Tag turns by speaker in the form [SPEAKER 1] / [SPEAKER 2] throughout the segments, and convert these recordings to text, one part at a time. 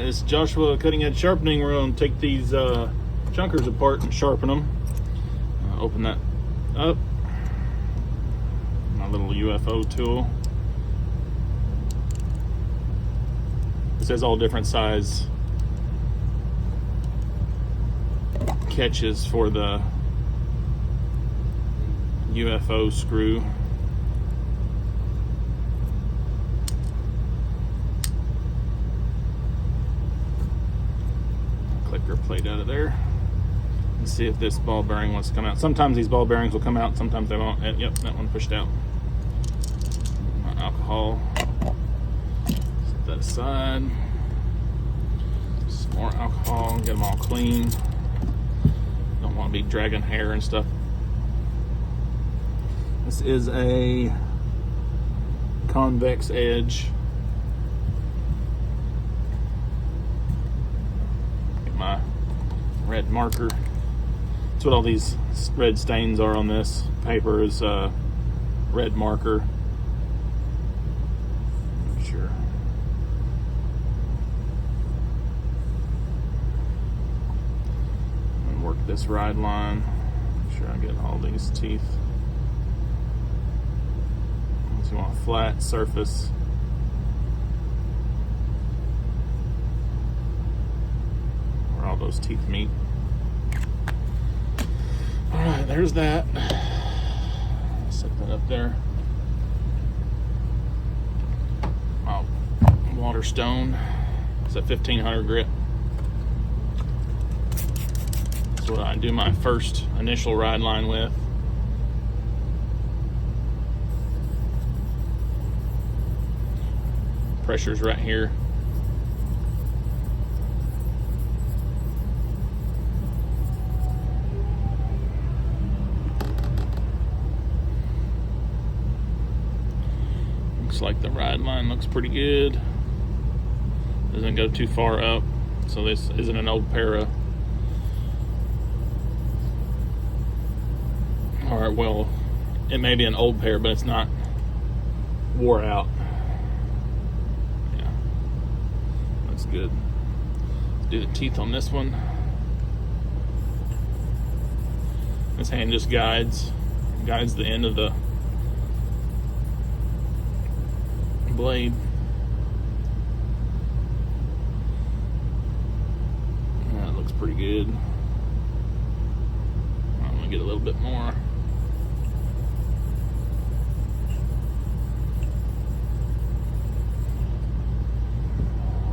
[SPEAKER 1] It's Joshua Cutting Edge Sharpening. We're going to take these chunkers apart and sharpen them. Open that up. My little UFO tool. This has all different size catches for the UFO screw. Clicker plate out of there and see if this ball bearing wants to come out. Sometimes these ball bearings will come out, sometimes they won't. Yep, that one pushed out. My alcohol. Set that aside. Some more alcohol, get them all clean. Don't want to be dragging hair and stuff. This is a convex edge. Get my red marker. That's what all these red stains are on this paper, is red marker. Make sure. And work this ride line. Make sure I get all these teeth. You want a flat surface. Where all those teeth meet. Alright, there's that. Set that up there. My water stone. It's a 1500 grit. That's what I do my first initial ride line with. Pressure's right here. Looks like the ride line looks pretty good. Doesn't go too far up, so this isn't an old para. Or, well, it may be an old pair, but it's not wore out. Good. Let's do the teeth on this one. This hand just guides the end of the blade. That looks pretty good. I'm gonna get a little bit more.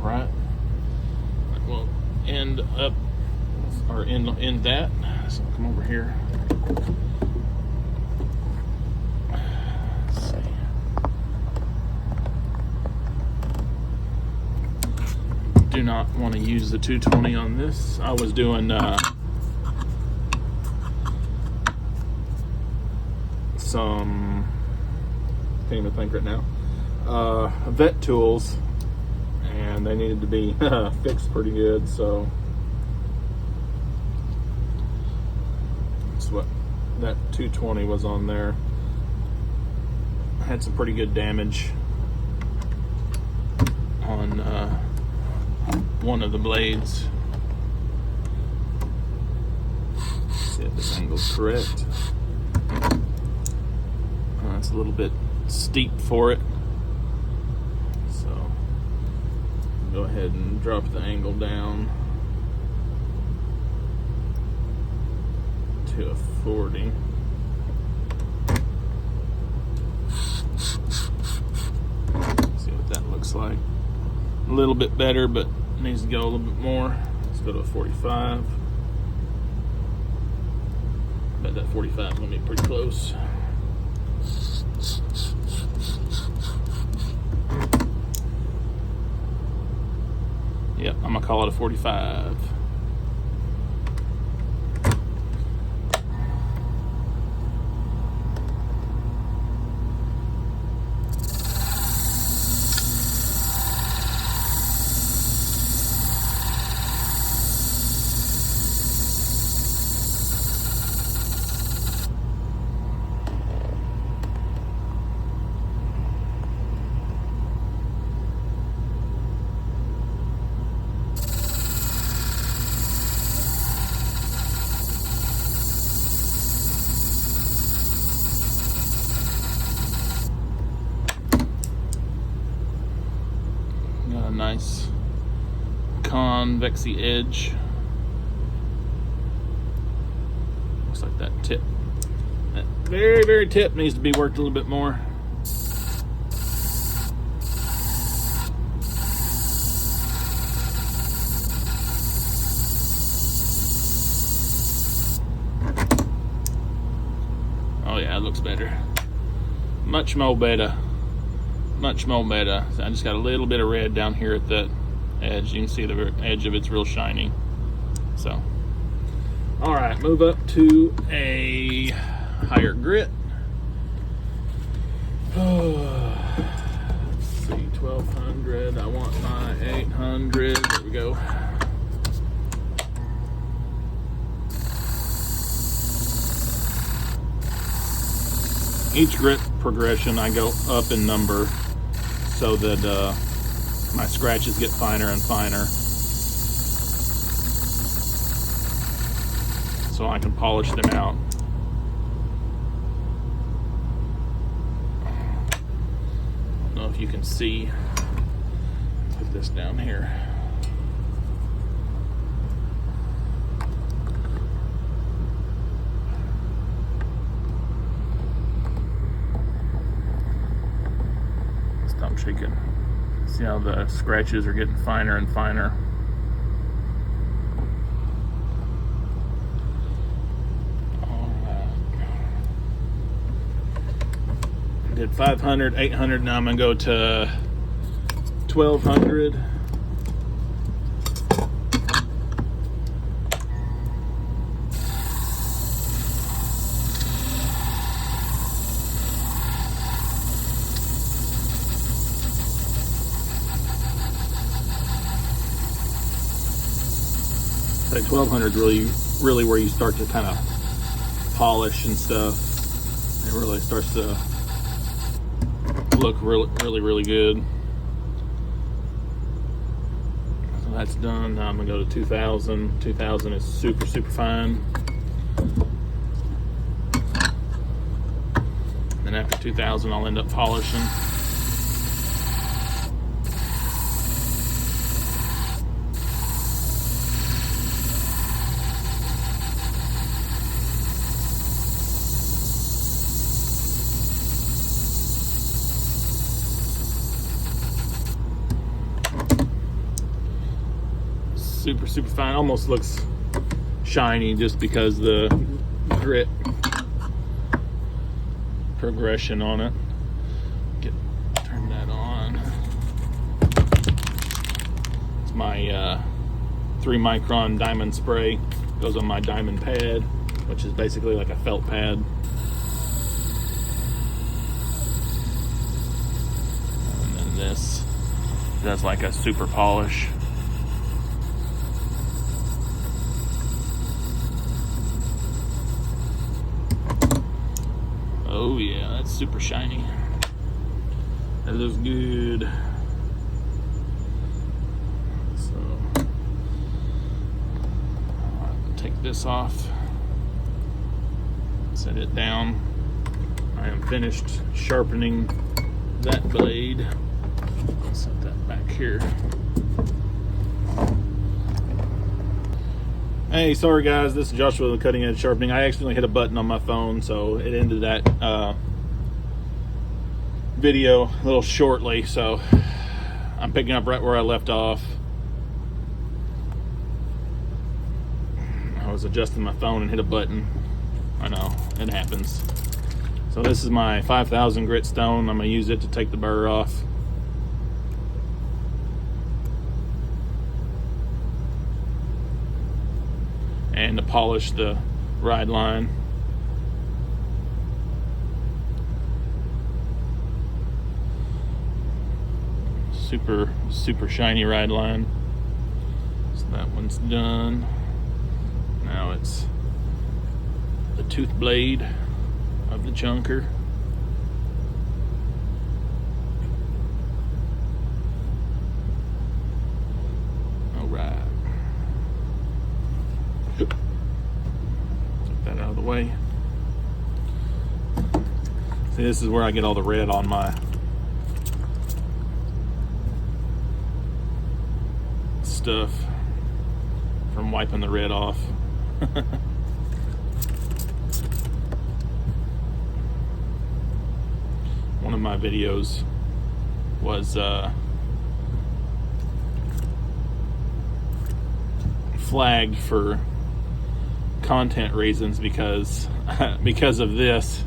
[SPEAKER 1] Right. We'll end up, or end that. So I'll come over here. Let's see. Do not want to use the 220 on this. I was doing some, can't even think right now, vet tools. And they needed to be fixed pretty good, so that's what that 220 was on there. Had some pretty good damage on one of the blades. Let's see if this angle's correct. It's a little bit steep for it. Go ahead and drop the angle down to a 40. See what that looks like. A little bit better, but needs to go a little bit more. Let's go to a 45. I bet that 45 is going to be pretty close. Yep, I'm gonna call it a 45. nice convexy edge. Looks like that tip, that very, very tip needs to be worked a little bit more. Oh yeah, it looks better. Much more better. Much more better. So I just got a little bit of red down here at the edge. You can see the edge of it's real shiny. So, all right, move up to a higher grit. Oh, let's see, 1200. I want my 800. There we go. Each grit progression I go up in number so that my scratches get finer and finer, so I can polish them out. I don't know if you can see. Put this down here. Stop shaking. See how the scratches are getting finer and finer. Did 500, 800, now I'm gonna go to 1200. Say 1200 is really where you start to kind of polish and stuff. It really starts to look really good. So that's done. Now I'm gonna go to 2000. 2000 is super fine. Then after 2000 I'll end up polishing. Super fine. Almost looks shiny just because the grit progression on it. Turn that on. It's my 3 micron diamond spray. Goes on my diamond pad, which is basically like a felt pad. And then this does like a super polish. Oh yeah, that's super shiny. That looks good. So, I'll take this off, set it down. I am finished sharpening that blade. I'll set that back here. Hey, sorry guys, this is Joshua with the Cutting Edge Sharpening. I accidentally hit a button on my phone, so it ended that video a little shortly, so I'm picking up right where I left off. I was adjusting my phone and hit a button. I know, it happens. So this is my 5000 grit stone. I'm going to use it to take the burr off. And to polish the ride line. Super shiny ride line. So that one's done. Now it's the tooth blade of the junker. All right. Take that out of the way. See, this is where I get all the red on my stuff from wiping the red off. One of my videos was flagged for content reasons because of this.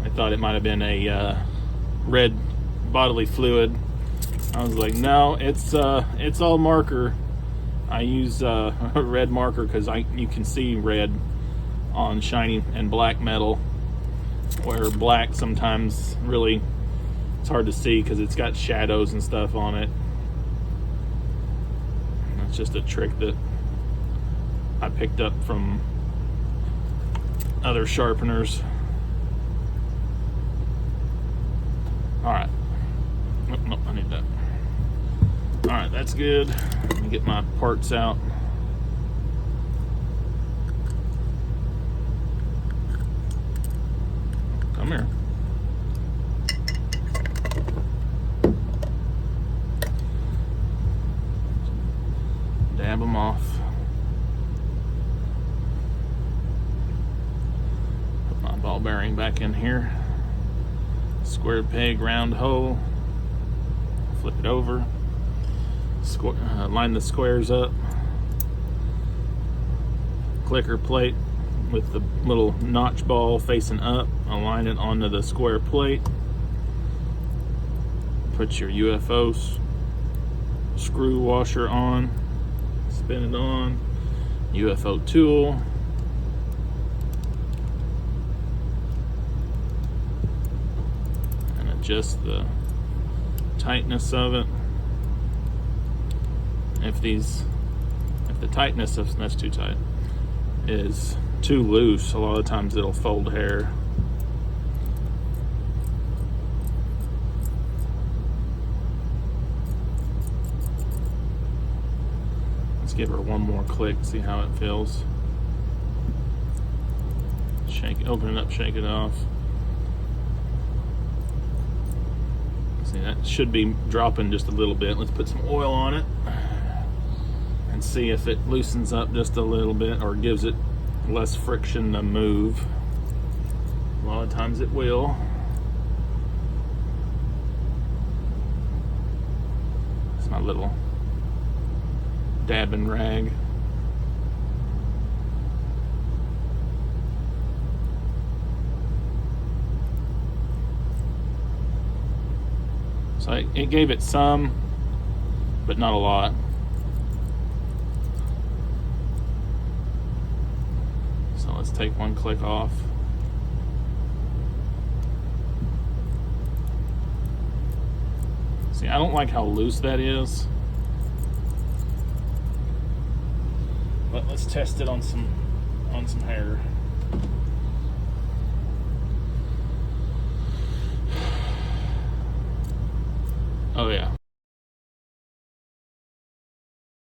[SPEAKER 1] I thought it might have been a red bodily fluid. I was like, no, it's all marker. I use a red marker because you can see red on shiny and black metal, where black sometimes really it's hard to see because it's got shadows and stuff on it. It's just a trick that I picked up from other sharpeners. Alright. Nope, I need that. Alright, that's good. Let me get my parts out. Come here. Dab them off. Put my ball bearing back in here. Square peg, round hole. Flip it over. Line the squares up. Clicker plate with the little notch ball facing up. Align it onto the square plate. Put your UFO screw washer on. Spin it on. UFO tool. And adjust the tightness of it. If the tightness of that's too tight is too loose, a lot of times it'll fold hair. Let's give her one more click, see how it feels. Open it up, shake it off. See, that should be dropping just a little bit. Let's put some oil on it and see if it loosens up just a little bit or gives it less friction to move. A lot of times it will. It's my little dabbing rag. So it gave it some, but not a lot. So let's take one click off. See, I don't like how loose that is. But let's test it on some hair. Oh yeah.